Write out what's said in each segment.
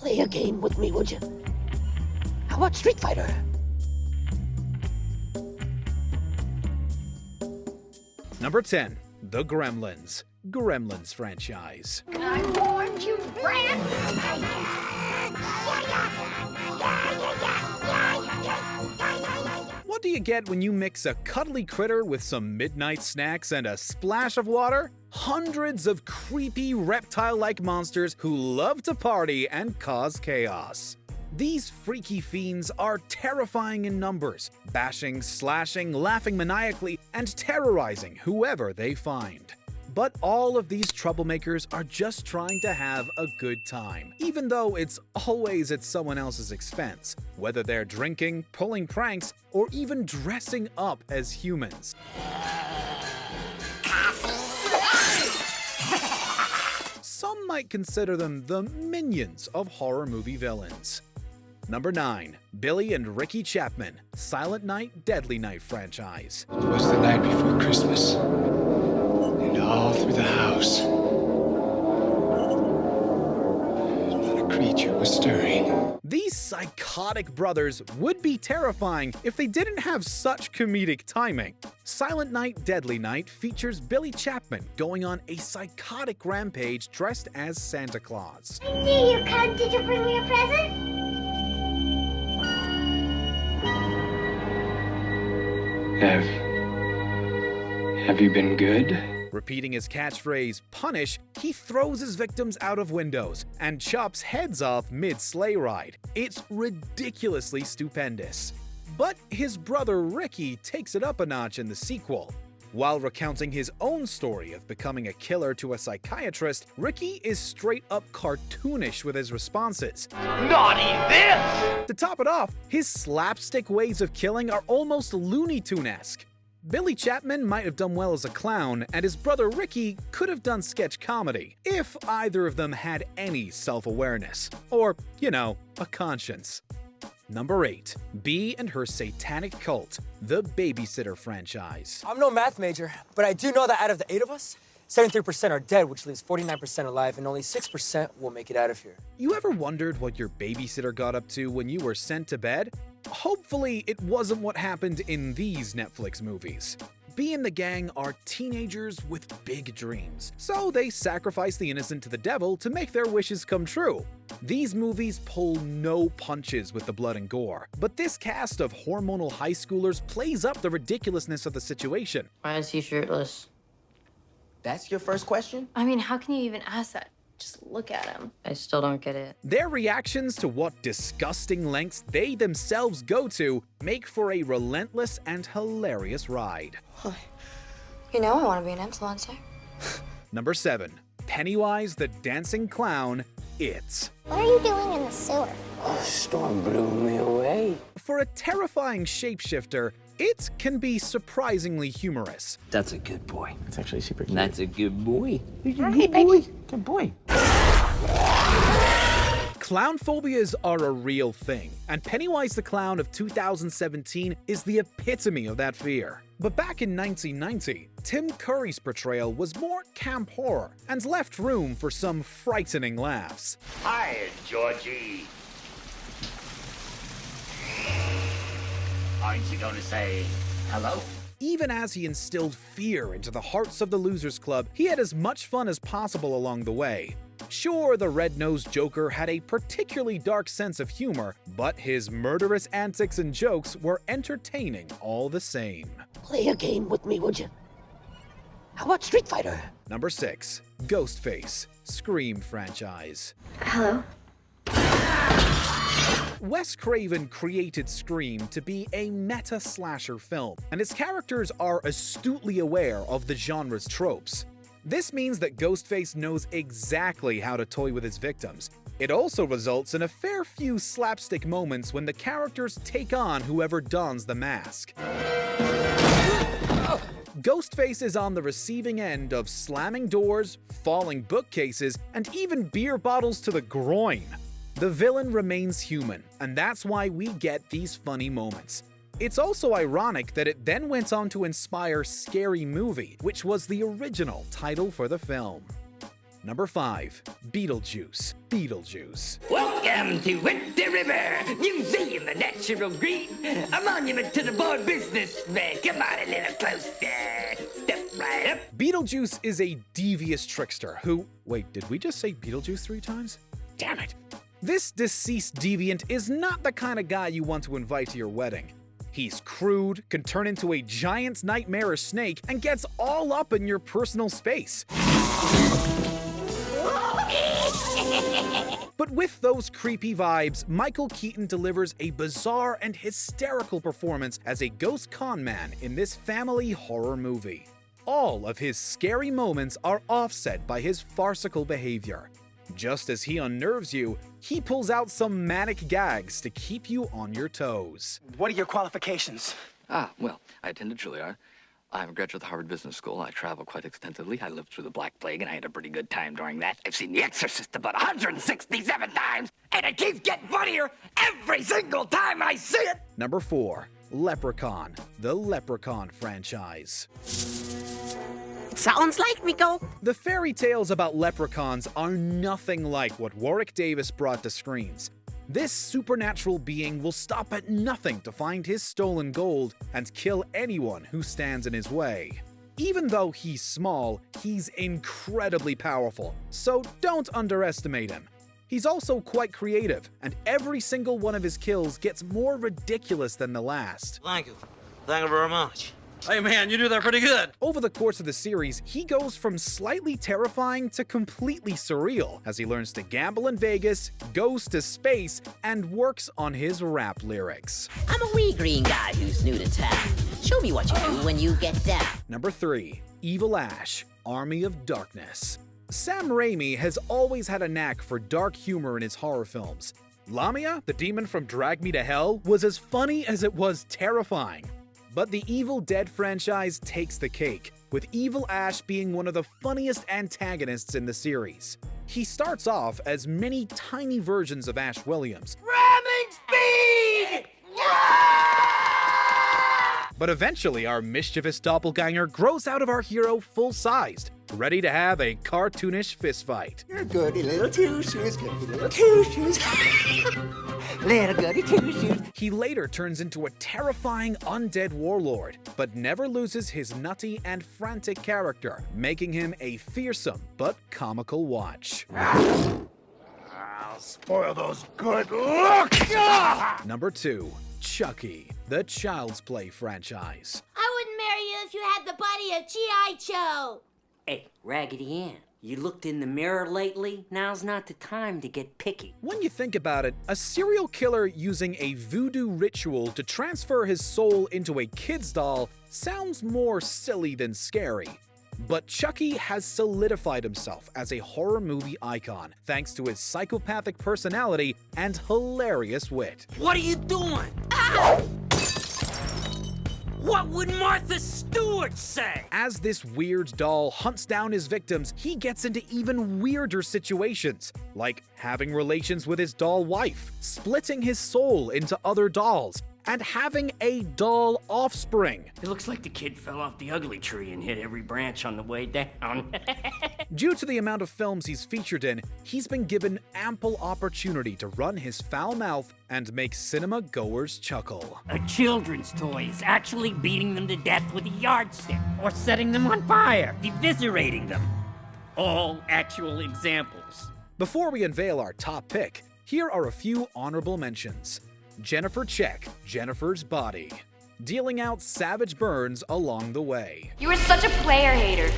Play a game with me, would you? How about Street Fighter? Number 10. The Gremlins. Gremlins franchise. I warned you, Brad! What do you get when you mix a cuddly critter with some midnight snacks and a splash of water? Hundreds of creepy reptile-like monsters who love to party and cause chaos. These freaky fiends are terrifying in numbers, bashing, slashing, laughing maniacally, and terrorizing whoever they find. But all of these troublemakers are just trying to have a good time, even though it's always at someone else's expense, whether they're drinking, pulling pranks, or even dressing up as humans. Some might consider them the minions of horror movie villains. Number 9. Billy and Ricky Chapman, Silent Night, Deadly Night franchise. It was the night before Christmas, and all through the house, not a creature was stirring. These psychotic brothers would be terrifying if they didn't have such comedic timing. Silent Night, Deadly Night features Billy Chapman going on a psychotic rampage dressed as Santa Claus. I knew you'd come. Did you bring me a present? Have you been good? Repeating his catchphrase, punish, he throws his victims out of windows and chops heads off mid-sleigh ride. It's ridiculously stupendous. But his brother Ricky takes it up a notch in the sequel. While recounting his own story of becoming a killer to a psychiatrist, Ricky is straight up cartoonish with his responses. Naughty this! To top it off, his slapstick ways of killing are almost Looney Tune-esque. Billy Chapman might have done well as a clown, and his brother Ricky could have done sketch comedy, if either of them had any self-awareness. Or, a conscience. Number 8. Bee and Her Satanic Cult, the Babysitter franchise. I'm no math major, but I do know that out of the 8 of us, 73% are dead, which leaves 49% alive, and only 6% will make it out of here. You ever wondered what your babysitter got up to when you were sent to bed? Hopefully, it wasn't what happened in these Netflix movies. Bee and the gang are teenagers with big dreams, so they sacrifice the innocent to the devil to make their wishes come true. These movies pull no punches with the blood and gore, but this cast of hormonal high schoolers plays up the ridiculousness of the situation. Why is he shirtless? That's your first question? I mean, how can you even ask that? Just look at him. I still don't get it. Their reactions to what disgusting lengths they themselves go to make for a relentless and hilarious ride. You know I want to be an influencer. Number 7. Pennywise the Dancing Clown, It. What are you doing in the sewer? A storm blew me away. For a terrifying shapeshifter, It can be surprisingly humorous. That's a good boy. It's actually super cute. That's a good boy. Hey, baby. Good boy. Clown phobias are a real thing, and Pennywise the Clown of 2017 is the epitome of that fear. But back in 1990, Tim Curry's portrayal was more camp horror and left room for some frightening laughs. Hi, Georgie. Aren't you going to say hello? Even as he instilled fear into the hearts of the Losers Club, he had as much fun as possible along the way. Sure, the red-nosed Joker had a particularly dark sense of humor, but his murderous antics and jokes were entertaining all the same. Play a game with me, would you? How about Street Fighter? Number 6. Ghostface, Scream franchise. Hello? Wes Craven created Scream to be a meta-slasher film, and its characters are astutely aware of the genre's tropes. This means that Ghostface knows exactly how to toy with his victims. It also results in a fair few slapstick moments when the characters take on whoever dons the mask. Ghostface is on the receiving end of slamming doors, falling bookcases, and even beer bottles to the groin. The villain remains human, and that's why we get these funny moments. It's also ironic that it then went on to inspire Scary Movie, which was the original title for the film. Number 5. Beetlejuice. Beetlejuice. Welcome to Winter River, Museum of Natural Green, a monument to the boy businessman. Come on a little closer. Step right up. Beetlejuice is a devious trickster who... Wait, did we just say Beetlejuice 3 times? Damn it. This deceased deviant is not the kind of guy you want to invite to your wedding. He's crude, can turn into a giant nightmarish snake, and gets all up in your personal space. But with those creepy vibes, Michael Keaton delivers a bizarre and hysterical performance as a ghost con man in this family horror movie. All of his scary moments are offset by his farcical behavior. Just as he unnerves you, he pulls out some manic gags to keep you on your toes. What are your qualifications? Well, I attended Juilliard. I'm a graduate of the Harvard Business School. I travel quite extensively. I lived through the Black Plague, and I had a pretty good time during that. I've seen The Exorcist about 167 times, and it keeps getting funnier every single time I see it! Number 4. Leprechaun. The Leprechaun franchise. Sounds like me go. The fairy tales about leprechauns are nothing like what Warwick Davis brought to screens. This supernatural being will stop at nothing to find his stolen gold and kill anyone who stands in his way. Even though he's small, he's incredibly powerful, so don't underestimate him. He's also quite creative, and every single one of his kills gets more ridiculous than the last. Thank you. Thank you very much. Hey man, you do that pretty good. Over the course of the series, he goes from slightly terrifying to completely surreal as he learns to gamble in Vegas, goes to space, and works on his rap lyrics. I'm a wee green guy who's new to town. Show me what you do when you get down. Number 3. Evil Ash, Army of Darkness. Sam Raimi has always had a knack for dark humor in his horror films. Lamia, the demon from Drag Me to Hell, was as funny as it was terrifying. But the Evil Dead franchise takes the cake, with Evil Ash being one of the funniest antagonists in the series. He starts off as many tiny versions of Ash Williams, Ramming speed! but eventually our mischievous doppelganger grows out of our hero full-sized, ready to have a cartoonish fistfight. You're goody little two-shoes, goody little two-shoes. Little goody two-shoes. He later turns into a terrifying undead warlord, but never loses his nutty and frantic character, making him a fearsome but comical watch. I'll spoil those good looks! Number 2. Chucky, the Child's Play franchise. I wouldn't marry you if you had the body of G.I. Joe. Hey, Raggedy Ann, you looked in the mirror lately? Now's not the time to get picky. When you think about it, a serial killer using a voodoo ritual to transfer his soul into a kid's doll sounds more silly than scary. But Chucky has solidified himself as a horror movie icon thanks to his psychopathic personality and hilarious wit. What are you doing? Ah! What would Martha Stewart say? As this weird doll hunts down his victims, he gets into even weirder situations, like having relations with his doll wife, splitting his soul into other dolls, and having a doll offspring. It looks like the kid fell off the ugly tree and hit every branch on the way down. Due to the amount of films he's featured in, he's been given ample opportunity to run his foul mouth and make cinema goers chuckle. A children's toy is actually beating them to death with a yardstick, or setting them on fire, eviscerating them. All actual examples. Before we unveil our top pick, here are a few honorable mentions. Jennifer Check, Jennifer's Body, dealing out savage burns along the way. You were such a player hater.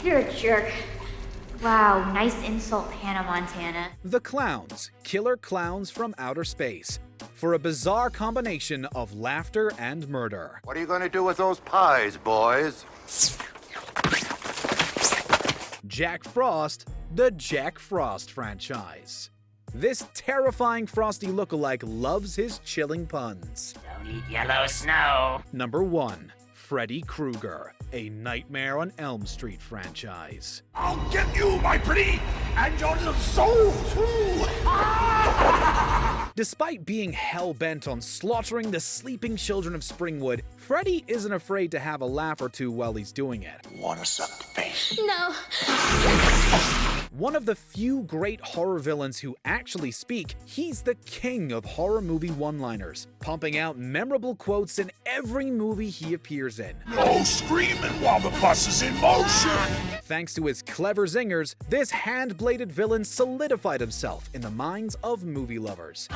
You're a jerk. Wow, nice insult, Hannah Montana. The Clowns, Killer Clowns from Outer Space, for a bizarre combination of laughter and murder. What are you going to do with those pies, boys? Jack Frost, the Jack Frost franchise. This terrifying Frosty lookalike loves his chilling puns. Don't eat yellow snow. Number 1. Freddy Krueger, a Nightmare on Elm Street franchise. I'll get you, my pretty, and your little soul, too. Despite being hell-bent on slaughtering the sleeping children of Springwood, Freddy isn't afraid to have a laugh or two while he's doing it. Wanna suck the face? No. One of the few great horror villains who actually speak, he's the king of horror movie one-liners, pumping out memorable quotes in every movie he appears in. No screaming while the bus is in motion! Thanks to his clever zingers, this hand-bladed villain solidified himself in the minds of movie lovers.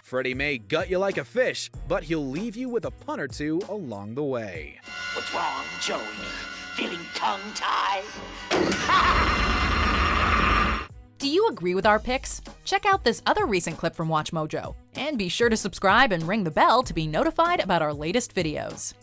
Freddy may gut you like a fish, but he'll leave you with a pun or two along the way. What's wrong, Joey? Feeling tongue-tied? Do you agree with our picks? Check out this other recent clip from WatchMojo, and be sure to subscribe and ring the bell to be notified about our latest videos.